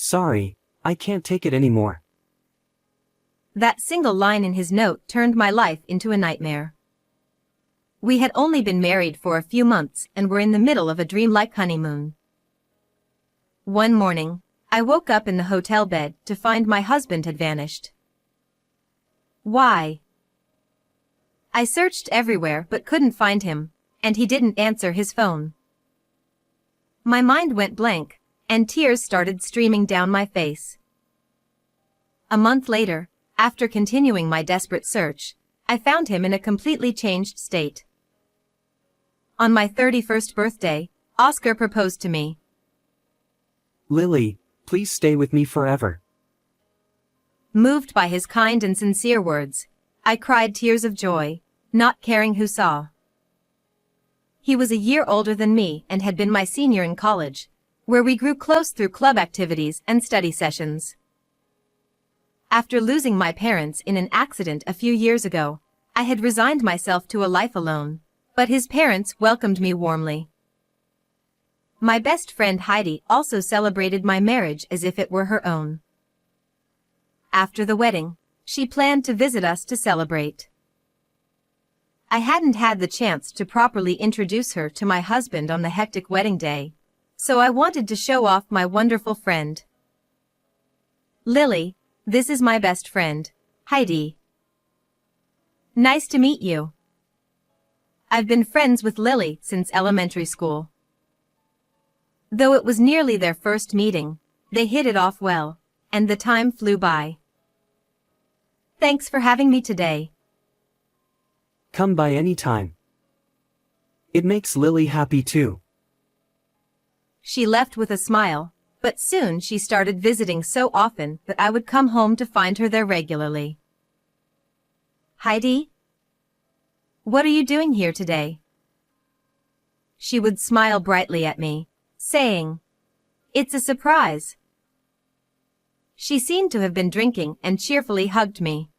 Sorry, I can't take it anymore. That single line in his note turned my life into a nightmare. We had only been married for a few months and were in the middle of a dreamlike honeymoon. One morning, I woke up in the hotel bed to find my husband had vanished. Why? I searched everywhere but couldn't find him, and he didn't answer his phone. My mind went blank, and tears started streaming down my face. A month later, after continuing my desperate search, I found him in a completely changed state. On my 31st birthday, Oscar proposed to me. Lily, please stay with me forever. Moved by his kind and sincere words, I cried tears of joy, not caring who saw. He was a year older than me and had been my senior in college, where we grew close through club activities and study sessions. After losing my parents in an accident a few years ago, I had resigned myself to a life alone, but his parents welcomed me warmly. My best friend Heidi also celebrated my marriage as if it were her own. After the wedding, she planned to visit us to celebrate. I hadn't had the chance to properly introduce her to my husband on the hectic wedding day, so I wanted to show off my wonderful friend. Lily, this is my best friend, Heidi. Nice to meet you. I've been friends with Lily since elementary school. Though it was nearly their first meeting, they hit it off well, and the time flew by. Thanks for having me today. Come by any time. It makes Lily happy too. She left with a smile, but soon she started visiting so often that I would come home to find her there regularly. Heidi? What are you doing here today? She would smile brightly at me, saying, "It's a surprise." She seemed to have been drinking and cheerfully hugged me.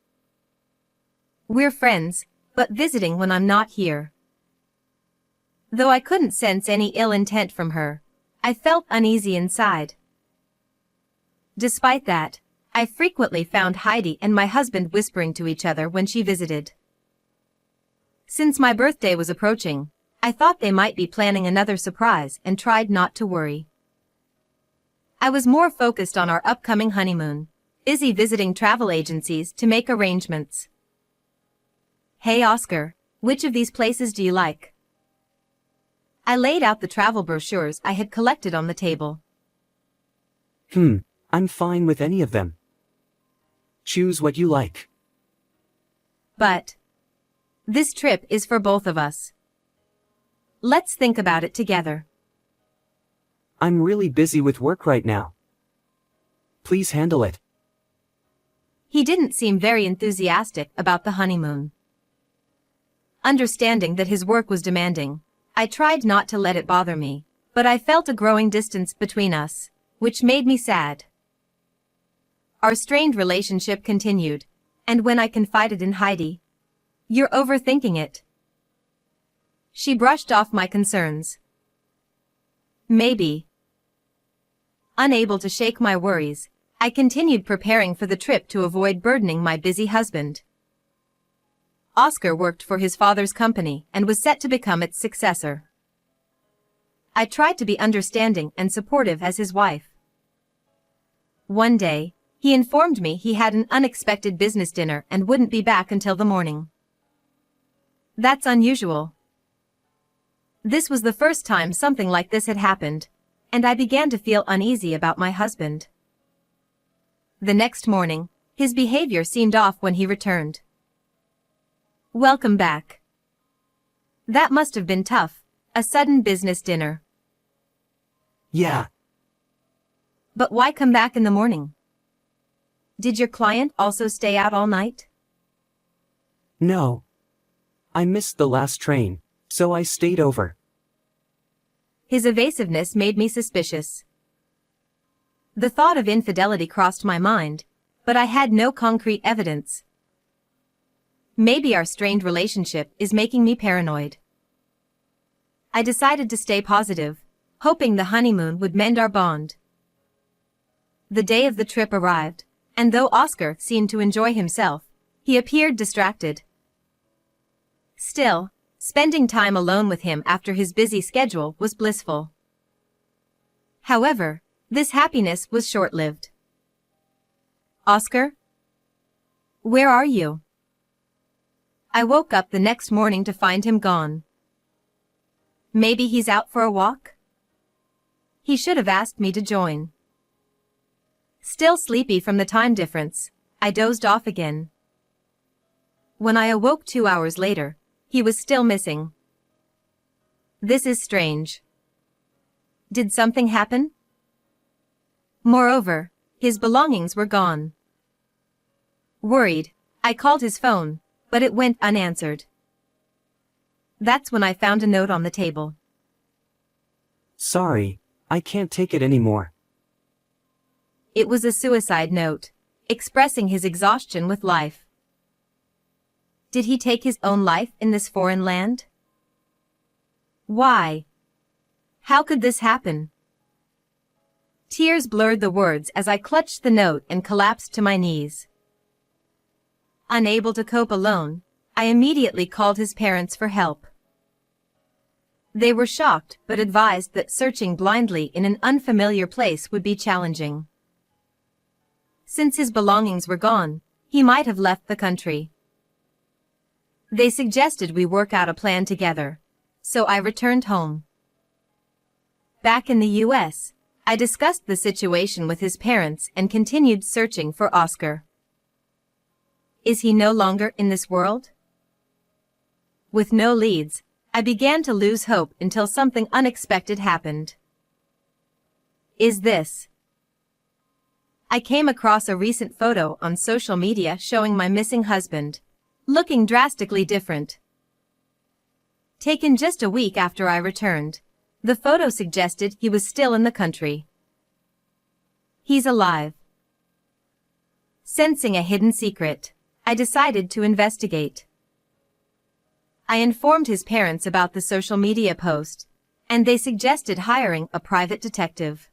We're friends, but visiting when I'm not here. Though I couldn't sense any ill intent from her, I felt uneasy inside. Despite that, I frequently found Heidi and my husband whispering to each other when she visited. Since my birthday was approaching, I thought they might be planning another surprise and tried not to worry. I was more focused on our upcoming honeymoon, busy visiting travel agencies to make arrangements. Hey Oscar, which of these places do you like? I laid out the travel brochures I had collected on the table. I'm fine with any of them. Choose what you like. But this trip is for both of us. Let's think about it together. I'm really busy with work right now. Please handle it. He didn't seem very enthusiastic about the honeymoon. Understanding that his work was demanding, I tried not to let it bother me, but I felt a growing distance between us, which made me sad. Our strained relationship continued, and when I confided in Heidi, "You're overthinking it," she brushed off my concerns. Maybe. Unable to shake my worries, I continued preparing for the trip to avoid burdening my busy husband. Oscar worked for his father's company and was set to become its successor. I tried to be understanding and supportive as his wife. One day, he informed me he had an unexpected business dinner and wouldn't be back until the morning. That's unusual. This was the first time something like this had happened, and I began to feel uneasy about my husband. The next morning, his behavior seemed off when he returned. Welcome back. That must have been tough, a sudden business dinner. Yeah. But why come back in the morning? Did your client also stay out all night? No. I missed the last train, so I stayed over. His evasiveness made me suspicious. The thought of infidelity crossed my mind, but I had no concrete evidence. Maybe our strained relationship is making me paranoid. I decided to stay positive, hoping the honeymoon would mend our bond. The day of the trip arrived, and though Oscar seemed to enjoy himself, he appeared distracted. Still, spending time alone with him after his busy schedule was blissful. However, this happiness was short-lived. "Oscar? Where are you?" I woke up the next morning to find him gone. Maybe he's out for a walk? He should have asked me to join. Still sleepy from the time difference, I dozed off again. When I awoke 2 hours later, he was still missing. This is strange. Did something happen? Moreover, his belongings were gone. Worried, I called his phone, but it went unanswered. That's when I found a note on the table. Sorry, I can't take it anymore. It was a suicide note, expressing his exhaustion with life. Did he take his own life in this foreign land? Why? How could this happen? Tears blurred the words as I clutched the note and collapsed to my knees. Unable to cope alone, I immediately called his parents for help. They were shocked but advised that searching blindly in an unfamiliar place would be challenging. Since his belongings were gone, he might have left the country. They suggested we work out a plan together, so I returned home. Back in the US, I discussed the situation with his parents and continued searching for Oscar. Is he no longer in this world? With no leads, I began to lose hope until something unexpected happened. Is this? I came across a recent photo on social media showing my missing husband, looking drastically different. Taken just a week after I returned, the photo suggested he was still in the country. He's alive. Sensing a hidden secret, I decided to investigate. I informed his parents about the social media post, and they suggested hiring a private detective.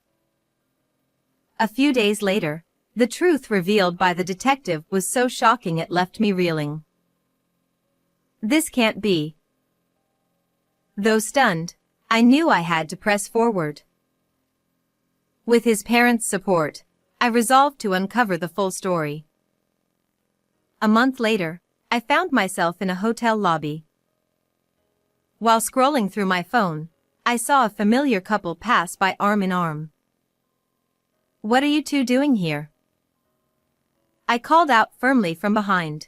A few days later, the truth revealed by the detective was so shocking it left me reeling. This can't be. Though stunned, I knew I had to press forward. With his parents' support, I resolved to uncover the full story. A month later, I found myself in a hotel lobby. While scrolling through my phone, I saw a familiar couple pass by arm in arm. "What are you two doing here?" I called out firmly from behind.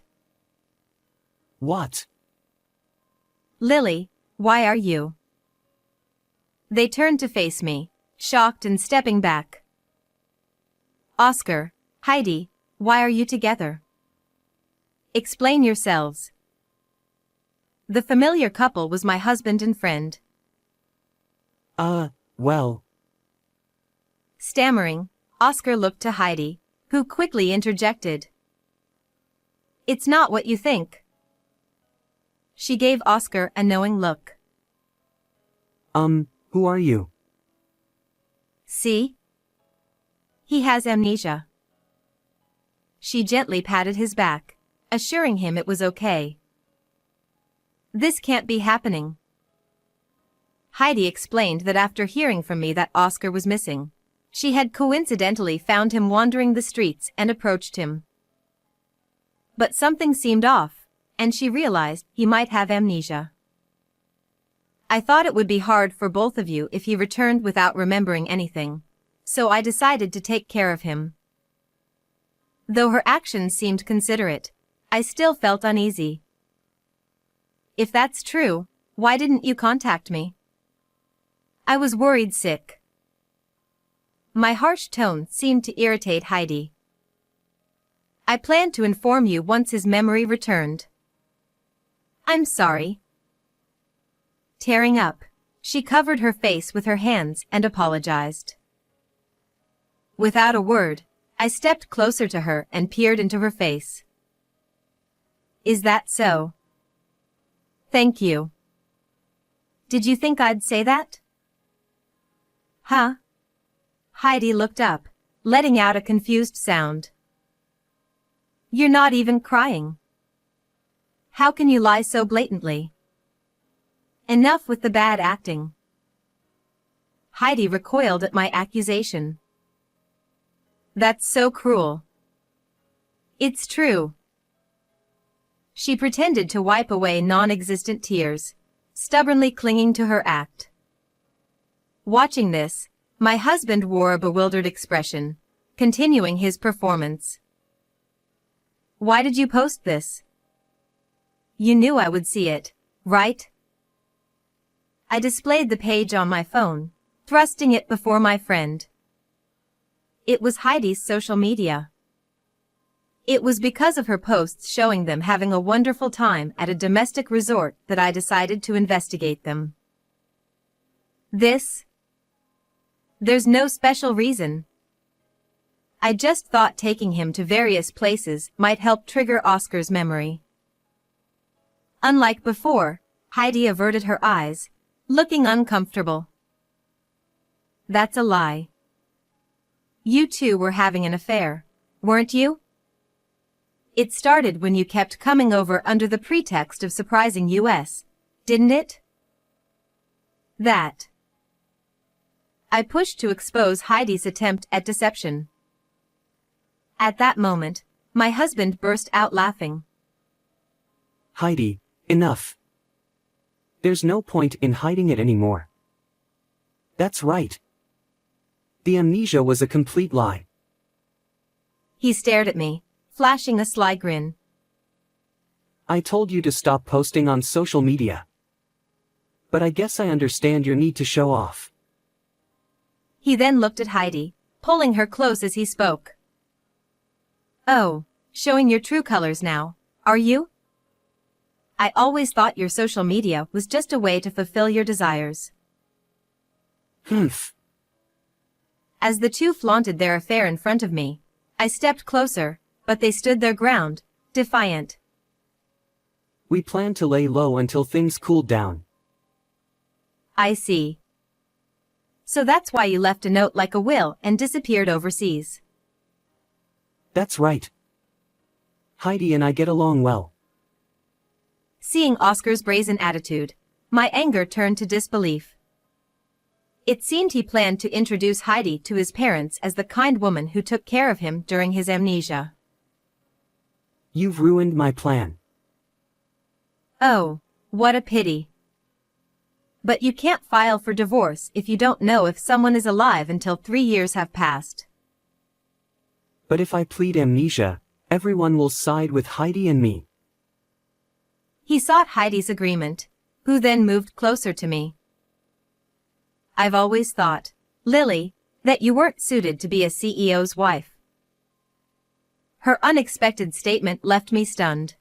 What? "Lily, why are you?" They turned to face me, shocked and stepping back. "Oscar, Heidi, why are you together? Explain yourselves." The familiar couple was my husband and friend. Well. Stammering, Oscar looked to Heidi, who quickly interjected. "It's not what you think." She gave Oscar a knowing look. Who are you? See? He has amnesia. She gently patted his back, assuring him it was okay. "This can't be happening." Heidi explained that after hearing from me that Oscar was missing, she had coincidentally found him wandering the streets and approached him. But something seemed off, and she realized he might have amnesia. "I thought it would be hard for both of you if he returned without remembering anything, so I decided to take care of him." Though her actions seemed considerate, I still felt uneasy. "If that's true, why didn't you contact me?" I was worried sick. My harsh tone seemed to irritate Heidi. "I planned to inform you once his memory returned." "I'm sorry." Tearing up, she covered her face with her hands and apologized. Without a word, I stepped closer to her and peered into her face. "Is that so? Thank you. Did you think I'd say that?" Huh? Heidi looked up, letting out a confused sound. You're not even crying. How can you lie so blatantly? Enough with the bad acting. Heidi recoiled at my accusation. That's so cruel. It's true. She pretended to wipe away non-existent tears, stubbornly clinging to her act. Watching this, my husband wore a bewildered expression, continuing his performance. Why did you post this? You knew I would see it, right? I displayed the page on my phone, thrusting it before my friend. It was Heidi's social media. It was because of her posts showing them having a wonderful time at a domestic resort that I decided to investigate them. There's no special reason. I just thought taking him to various places might help trigger Oscar's memory. Unlike before, Heidi averted her eyes, looking uncomfortable. That's a lie. You two were having an affair, weren't you? It started when you kept coming over under the pretext of surprising us, didn't it? That. I pushed to expose Heidi's attempt at deception. At that moment, my husband burst out laughing. Heidi, enough. There's no point in hiding it anymore. That's right. The amnesia was a complete lie. He stared at me, flashing a sly grin. I told you to stop posting on social media. But I guess I understand your need to show off. He then looked at Heidi, pulling her close as he spoke. Oh, showing your true colors now, are you? I always thought your social media was just a way to fulfill your desires. Humph. As the two flaunted their affair in front of me, I stepped closer, but they stood their ground, defiant. We plan to lay low until things cooled down. I see. So that's why you left a note like a will and disappeared overseas. That's right. Heidi and I get along well. Seeing Oscar's brazen attitude, my anger turned to disbelief. It seemed he planned to introduce Heidi to his parents as the kind woman who took care of him during his amnesia. You've ruined my plan. Oh, what a pity. But you can't file for divorce if you don't know if someone is alive until 3 years have passed. But if I plead amnesia, everyone will side with Heidi and me. He sought Heidi's agreement, who then moved closer to me. I've always thought, Lily, that you weren't suited to be a CEO's wife. Her unexpected statement left me stunned.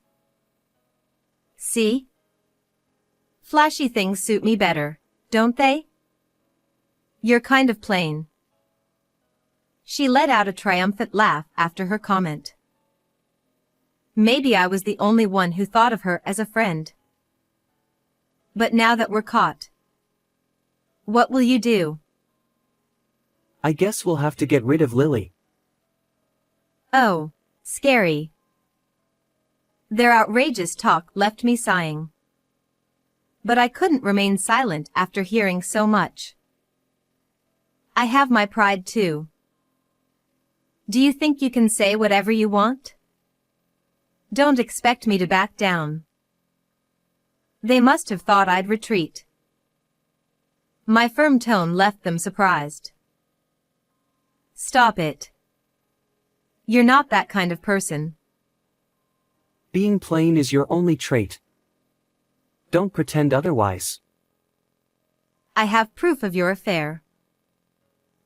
See? Flashy things suit me better, don't they? You're kind of plain. She let out a triumphant laugh after her comment. Maybe I was the only one who thought of her as a friend. But now that we're caught, what will you do? I guess we'll have to get rid of Lily. Oh, scary. Their outrageous talk left me sighing. But I couldn't remain silent after hearing so much. I have my pride too. Do you think you can say whatever you want? Don't expect me to back down. They must have thought I'd retreat. My firm tone left them surprised. Stop it. You're not that kind of person. Being plain is your only trait. Don't pretend otherwise. I have proof of your affair.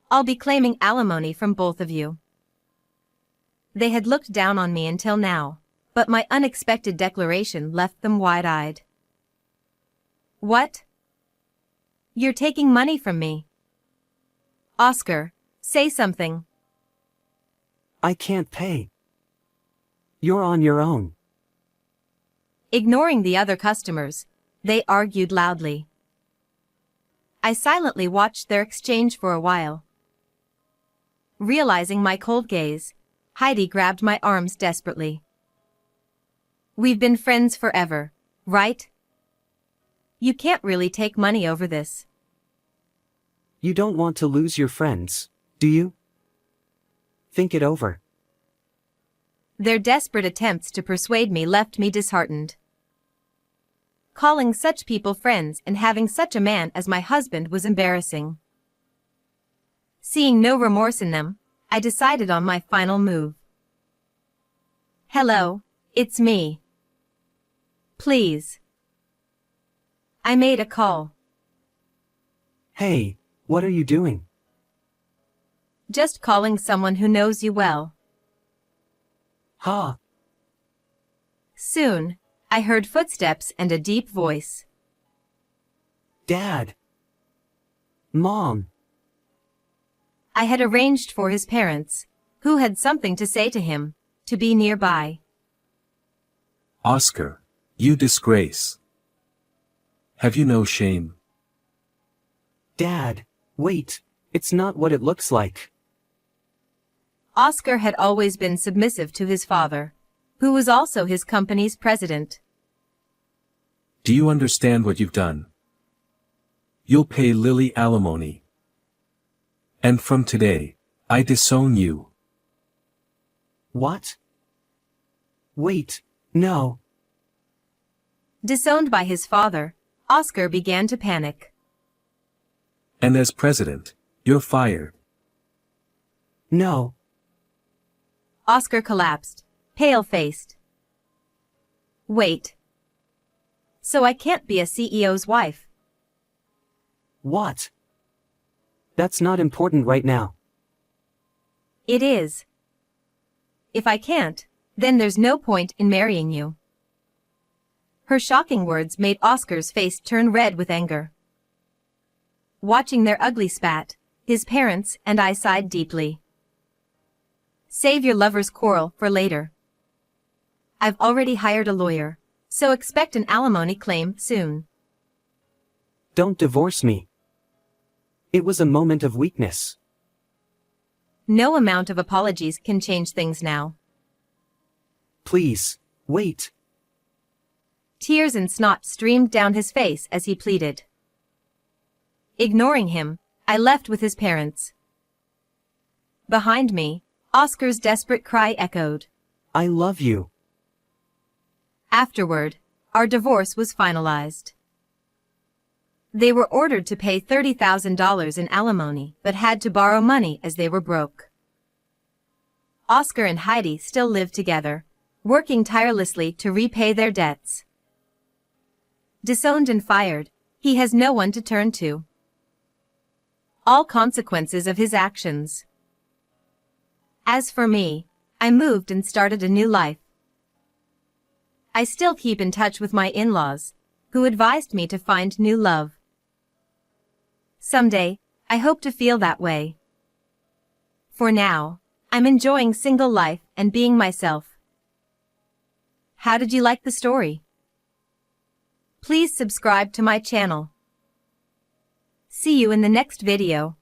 I'll be claiming alimony from both of you. They had looked down on me until now, but my unexpected declaration left them wide-eyed. What? You're taking money from me. Oscar, say something. I can't pay. You're on your own. Ignoring the other customers, they argued loudly. I silently watched their exchange for a while. Realizing my cold gaze, Heidi grabbed my arms desperately. We've been friends forever, right? You can't really take money over this. You don't want to lose your friends, do you? Think it over. Their desperate attempts to persuade me left me disheartened. Calling such people friends and having such a man as my husband was embarrassing. Seeing no remorse in them, I decided on my final move. Hello, it's me. Please. I made a call. Hey, what are you doing? Just calling someone who knows you well. Ha! Soon, I heard footsteps and a deep voice. Dad! Mom! I had arranged for his parents, who had something to say to him, to be nearby. Oscar, you disgrace. Have you no shame? Dad, wait, it's not what it looks like. Oscar had always been submissive to his father, who was also his company's president. Do you understand what you've done? You'll pay Lily alimony. And from today, I disown you. What? Wait, no. Disowned by his father, Oscar began to panic. And as president, you're fired. No. Oscar collapsed, pale-faced. Wait. So I can't be a CEO's wife? What? That's not important right now. It is. If I can't, then there's no point in marrying you. Her shocking words made Oscar's face turn red with anger. Watching their ugly spat, his parents and I sighed deeply. Save your lover's quarrel for later. I've already hired a lawyer, so expect an alimony claim soon. Don't divorce me. It was a moment of weakness. No amount of apologies can change things now. Please, wait. Tears and snot streamed down his face as he pleaded. Ignoring him, I left with his parents. Behind me, Oscar's desperate cry echoed. I love you. Afterward, our divorce was finalized. They were ordered to pay $30,000 in alimony but had to borrow money as they were broke. Oscar and Heidi still live together, working tirelessly to repay their debts. Disowned and fired, he has no one to turn to. All consequences of his actions. As for me, I moved and started a new life. I still keep in touch with my in-laws, who advised me to find new love. Someday, I hope to feel that way. For now, I'm enjoying single life and being myself. How did you like the story? Please subscribe to my channel. See you in the next video.